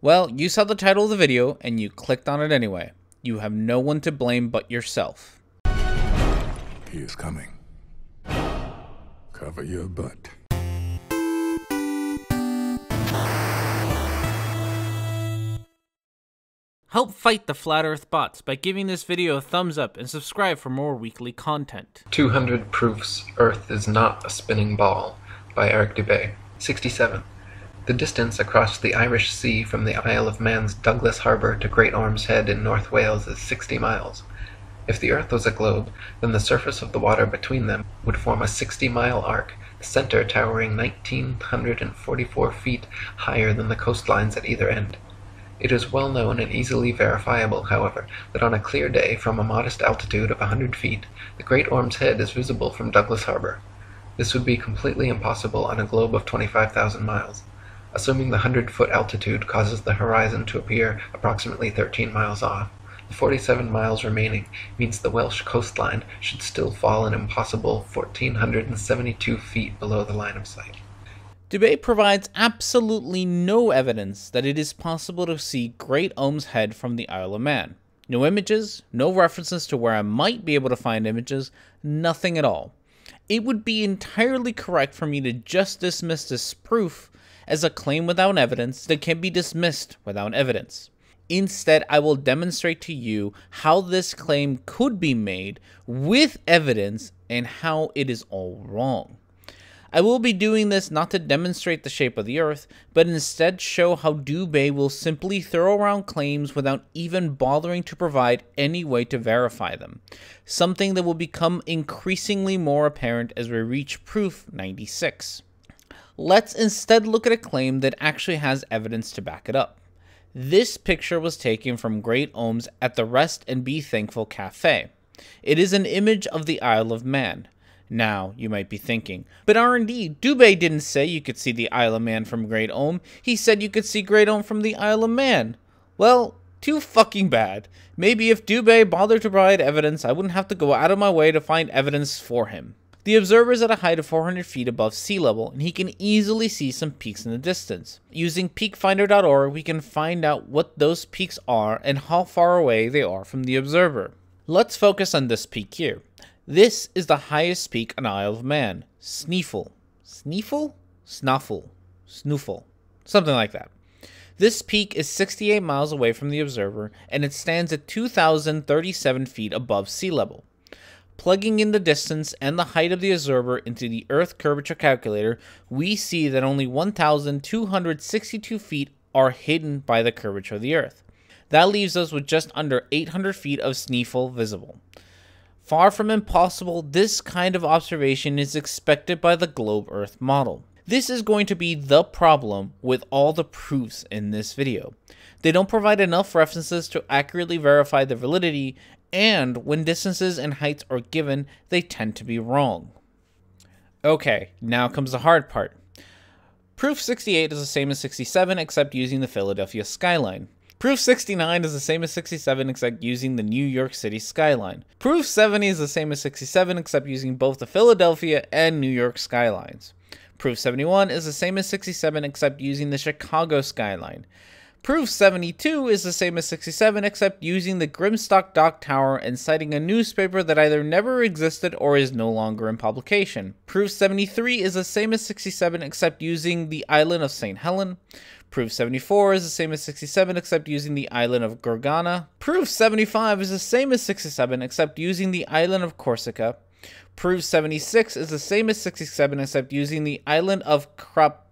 Well, you saw the title of the video and you clicked on it anyway. You have no one to blame but yourself. He is coming. Cover your butt. Help fight the Flat Earth bots by giving this video a thumbs up and subscribe for more weekly content. 200 Proofs Earth is Not a Spinning Ball by Eric Dubay. 67. The distance across the Irish Sea from the Isle of Man's Douglas Harbour to Great Orme's Head in North Wales is 60 miles. If the Earth was a globe, then the surface of the water between them would form a 60-mile arc, the center towering 1,944 feet higher than the coastlines at either end. It is well known and easily verifiable, however, that on a clear day from a modest altitude of 100 feet, the Great Orme's Head is visible from Douglas Harbour. This would be completely impossible on a globe of 25,000 miles. Assuming the 100-foot altitude causes the horizon to appear approximately 13 miles off, the 47 miles remaining means the Welsh coastline should still fall an impossible 1,472 feet below the line of sight. Dubay provides absolutely no evidence that it is possible to see Great Orme's Head from the Isle of Man. No images, no references to where I might be able to find images, nothing at all. It would be entirely correct for me to just dismiss this proof as a claim without evidence that can be dismissed without evidence. Instead, I will demonstrate to you how this claim could be made with evidence and how it is all wrong. I will be doing this not to demonstrate the shape of the Earth, but instead show how Dubay will simply throw around claims without even bothering to provide any way to verify them, something that will become increasingly more apparent as we reach proof 96. Let's instead look at a claim that actually has evidence to back it up. This picture was taken from Great Orme's at the Rest and Be Thankful Cafe. It is an image of the Isle of Man. Now, you might be thinking, but R&D, Dubay didn't say you could see the Isle of Man from Great Orme. He said you could see Great Orme from the Isle of Man. Well, too fucking bad. Maybe if Dubay bothered to provide evidence, I wouldn't have to go out of my way to find evidence for him. The observer is at a height of 400 feet above sea level, and he can easily see some peaks in the distance. Using peakfinder.org, we can find out what those peaks are and how far away they are from the observer. Let's focus on this peak here. This is the highest peak on Isle of Man, Sneefel. Sneefel? Snuffle. Snoofle. Something like that. This peak is 68 miles away from the observer, and it stands at 2,037 feet above sea level. Plugging in the distance and the height of the observer into the Earth curvature calculator, we see that only 1,262 feet are hidden by the curvature of the Earth. That leaves us with just under 800 feet of Sneefel visible. Far from impossible, this kind of observation is expected by the globe Earth model. This is going to be the problem with all the proofs in this video. They don't provide enough references to accurately verify the validity, and when distances and heights are given, they tend to be wrong. Okay, now comes the hard part. Proof 68 is the same as 67 except using the Philadelphia skyline. Proof 69 is the same as 67 except using the New York City skyline. Proof 70 is the same as 67 except using both the Philadelphia and New York skylines. Proof 71 is the same as 67 except using the Chicago skyline. Proof 72 is the same as 67 except using the Grimstock Dock Tower and citing a newspaper that either never existed or is no longer in publication. Proof 73 is the same as 67 except using the island of St. Helen. Proof 74 is the same as 67 except using the island of Gorgona. Proof 75 is the same as 67 except using the island of Corsica. Proof 76 is the same as 67 except using the island of Crapia?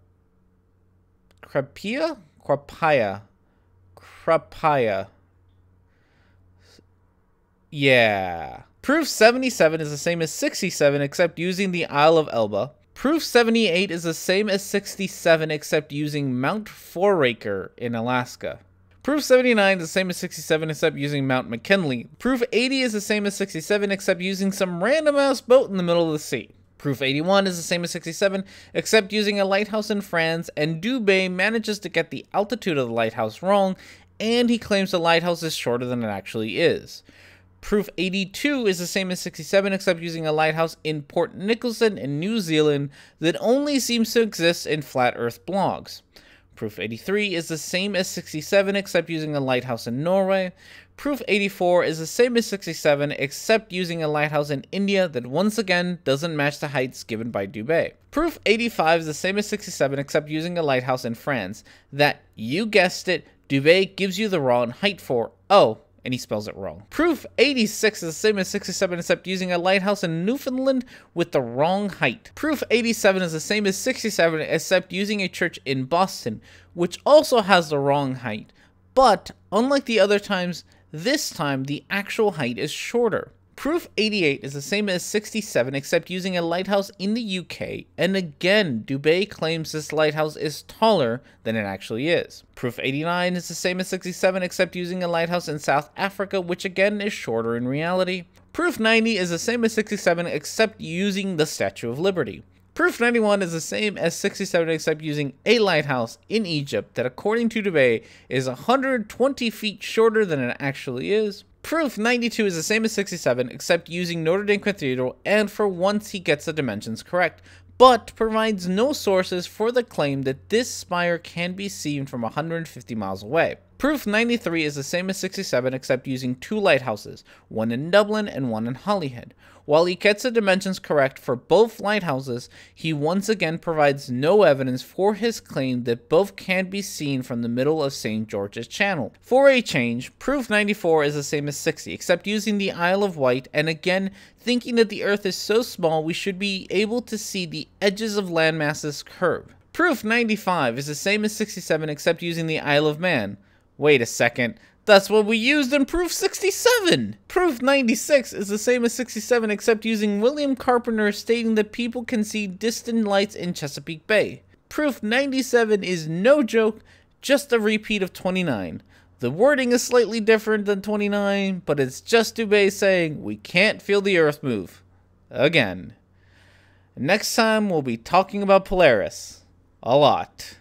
Yeah. Proof 77 is the same as 67 except using the Isle of Elba. Proof 78 is the same as 67 except using Mount Foraker in Alaska. Proof 79 is the same as 67 except using Mount McKinley. Proof 80 is the same as 67 except using some random ass boat in the middle of the sea. Proof 81 is the same as 67 except using a lighthouse in France, and Dubay manages to get the altitude of the lighthouse wrong, and he claims the lighthouse is shorter than it actually is. Proof 82 is the same as 67 except using a lighthouse in Port Nicholson in New Zealand that only seems to exist in flat earth blogs. Proof 83 is the same as 67 except using a lighthouse in Norway. Proof 84 is the same as 67 except using a lighthouse in India that once again doesn't match the heights given by Dubé. Proof 85 is the same as 67 except using a lighthouse in France that, you guessed it, Dubé gives you the wrong height for. Oh, and he spells it wrong. Proof 86 is the same as 67 except using a lighthouse in Newfoundland with the wrong height. Proof 87 is the same as 67 except using a church in Boston, which also has the wrong height. But, unlike the other times, this time the actual height is shorter. Proof 88 is the same as 67 except using a lighthouse in the UK, and again, Dubé claims this lighthouse is taller than it actually is. Proof 89 is the same as 67 except using a lighthouse in South Africa, which again is shorter in reality. Proof 90 is the same as 67 except using the Statue of Liberty. Proof 91 is the same as 67 except using a lighthouse in Egypt that, according to Dubé, is 120 feet shorter than it actually is. Proof 92 is the same as 67 except using Notre Dame Cathedral, and for once he gets the dimensions correct, but provides no sources for the claim that this spire can be seen from 150 miles away. Proof 93 is the same as 67 except using two lighthouses, one in Dublin and one in Holyhead. While he gets the dimensions correct for both lighthouses, he once again provides no evidence for his claim that both can be seen from the middle of St. George's Channel. For a change, Proof 94 is the same as 60, except using the Isle of Wight, and again, thinking that the Earth is so small we should be able to see the edges of landmasses curve. Proof 95 is the same as 67 except using the Isle of Man. Wait a second. That's what we used in Proof 67! Proof 96 is the same as 67 except using William Carpenter stating that people can see distant lights in Chesapeake Bay. Proof 97 is no joke, just a repeat of 29. The wording is slightly different than 29, but it's just Dubé saying we can't feel the Earth move. Again. Next time we'll be talking about Polaris. A lot.